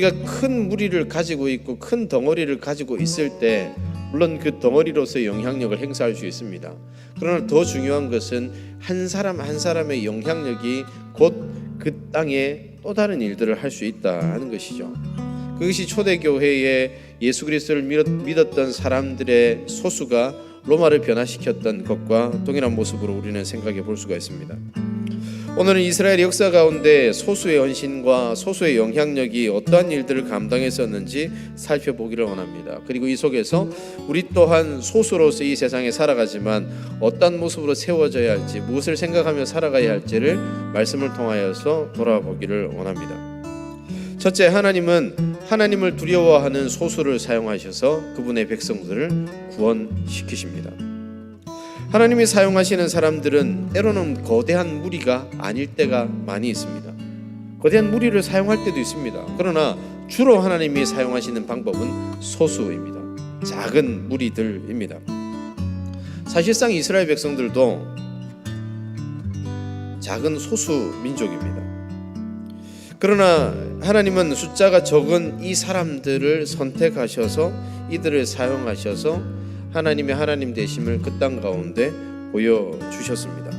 우리가 큰 무리를 가지고 있고 큰 덩어리를 가지고 있을 때 물론 그 덩어리로서의 영향력을 행사할 수 있습니다. 그러나 더 중요한 것은 한 사람 한 사람의 영향력이 곧 그 땅에 또 다른 일들을 할 수 있다는 것이죠. 그것이 초대교회에 예수 그리스도를 믿었던 사람들의 소수가 로마를 변화시켰던 것과 동일한 모습으로 우리는 생각해 볼 수가 있습니다. 오늘은 이스라엘 역사 가운데 소수의 헌신과 소수의 영향력이 어떠한 일들을 감당했었는지 살펴보기를 원합니다. 그리고 이 속에서 우리 또한 소수로서 이 세상에 살아가지만 어떤 모습으로 세워져야 할지, 무엇을 생각하며 살아가야 할지를 말씀을 통하여서 돌아보기를 원합니다. 첫째, 하나님은 하나님을 두려워하는 소수를 사용하셔서 그분의 백성들을 구원시키십니다. 하나님이 사용하시는 사람들은 때로는 거대한 무리가 아닐 때가 많이 있습니다. 거대한 무리를 사용할 때도 있습니다. 그러나 주로 하나님이 사용하시는 방법은 소수입니다. 작은 무리들입니다. 사실상 이스라엘 백성들도 작은 소수 민족입니다. 그러나 하나님은 숫자가 적은 이 사람들을 선택하셔서 이들을 사용하셔서 하나님의 하나님 되심을 그 땅 가운데 보여주셨습니다.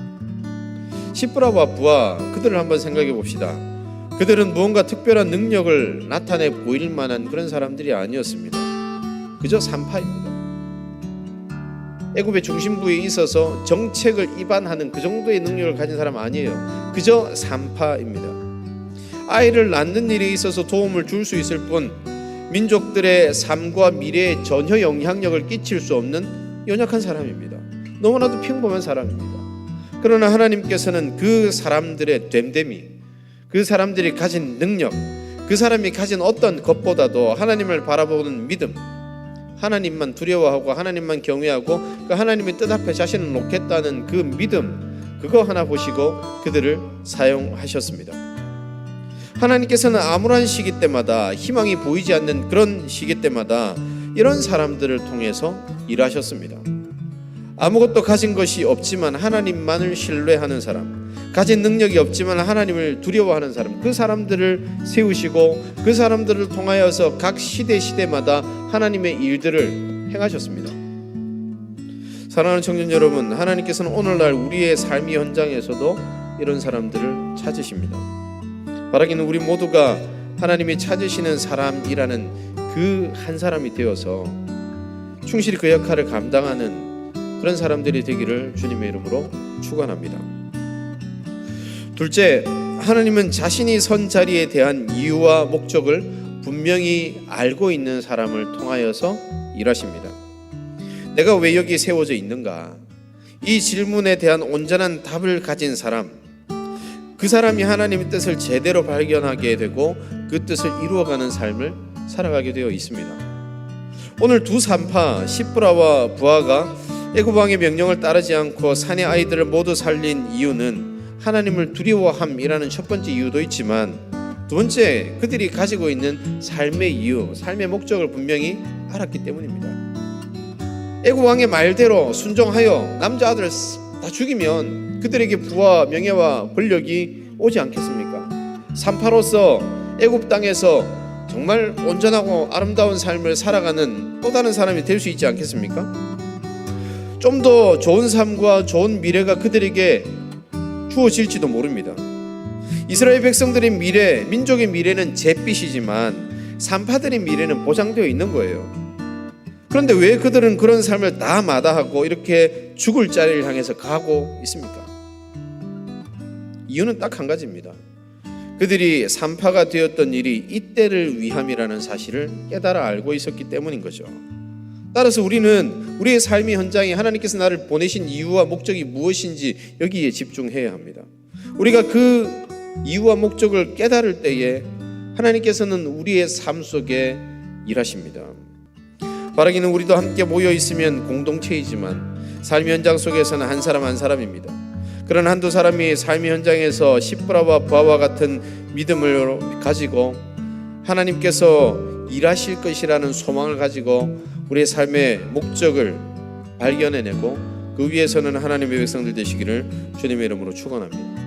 시브라와 부하, 그들을 한번 생각해 봅시다. 그들은 무언가 특별한 능력을 나타내 보일 만한 그런 사람들이 아니었습니다. 그저 산파입니다. 애굽의 중심부에 있어서 정책을 입안하는 그 정도의 능력을 가진 사람 아니에요. 그저 산파입니다. 아이를 낳는 일에 있어서 도움을 줄 수 있을 뿐 민족들의 삶과 미래에 전혀 영향력을 끼칠 수 없는 연약한 사람입니다. 너무나도 평범한 사람입니다. 그러나 하나님께서는 그 사람들의 됨됨이, 그 사람들이 가진 능력, 그 사람이 가진 어떤 것보다도 하나님을 바라보는 믿음, 하나님만 두려워하고 하나님만 경외하고 그 하나님의 뜻 앞에 자신을 놓겠다는 그 믿음, 그거 하나 보시고 그들을 사용하셨습니다. 하나님께서는 암울한 시기 때마다, 희망이 보이지 않는 그런 시기 때마다 이런 사람들을 통해서 일하셨습니다. 아무것도 가진 것이 없지만 하나님만을 신뢰하는 사람, 가진 능력이 없지만 하나님을 두려워하는 사람, 그 사람들을 세우시고 그 사람들을 통하여서 각 시대마다 하나님의 일들을 행하셨습니다. 사랑하는 청년 여러분, 하나님께서는 오늘날 우리의 삶의 현장에서도 이런 사람들을 찾으십니다. 바라기는 우리 모두가 하나님이 찾으시는 사람이라는 그 한 사람이 되어서 충실히 그 역할을 감당하는 그런 사람들이 되기를 주님의 이름으로 축원합니다. 둘째, 하나님은 자신이 선 자리에 대한 이유와 목적을 분명히 알고 있는 사람을 통하여서 일하십니다. 내가 왜 여기 세워져 있는가? 이 질문에 대한 온전한 답을 가진 사람, 그 사람이 하나님의 뜻을 제대로 발견하게 되고 그 뜻을 이루어가는 삶을 살아가게 되어 있습니다. 오늘 두 산파 시브라와 부하가 애굽 왕의 명령을 따르지 않고 산의 아이들을 모두 살린 이유는 하나님을 두려워함이라는 첫 번째 이유도 있지만, 두 번째, 그들이 가지고 있는 삶의 이유, 삶의 목적을 분명히 알았기 때문입니다. 애굽 왕의 말대로 순종하여 남자아들을 다 죽이면 그들에게 부와 명예와 권력이 오지 않겠습니까? 산파로서 애굽 땅에서 정말 온전하고 아름다운 삶을 살아가는 또 다른 사람이 될 수 있지 않겠습니까? 좀 더 좋은 삶과 좋은 미래가 그들에게 주어질지도 모릅니다. 이스라엘 백성들의 미래, 민족의 미래는 잿빛이지만 산파들의 미래는 보장되어 있는 거예요. 그런데 왜 그들은 그런 삶을 다 마다하고 이렇게 죽을 자리를 향해서 가고 있습니까? 이유는 딱 한 가지입니다. 그들이 산파가 되었던 일이 이때를 위함이라는 사실을 깨달아 알고 있었기 때문인 거죠. 따라서 우리는 우리의 삶의 현장에 하나님께서 나를 보내신 이유와 목적이 무엇인지 여기에 집중해야 합니다. 우리가 그 이유와 목적을 깨달을 때에 하나님께서는 우리의 삶 속에 일하십니다. 바라기는 우리도 함께 모여 있으면 공동체이지만 삶의 현장 속에서는 한 사람 한 사람입니다. 그런 한두 사람이 삶의 현장에서 시브라와 부하와 같은 믿음을 가지고 하나님께서 일하실 것이라는 소망을 가지고 우리의 삶의 목적을 발견해내고 그 위에서는 하나님의 백성들 되시기를 주님의 이름으로 축원합니다.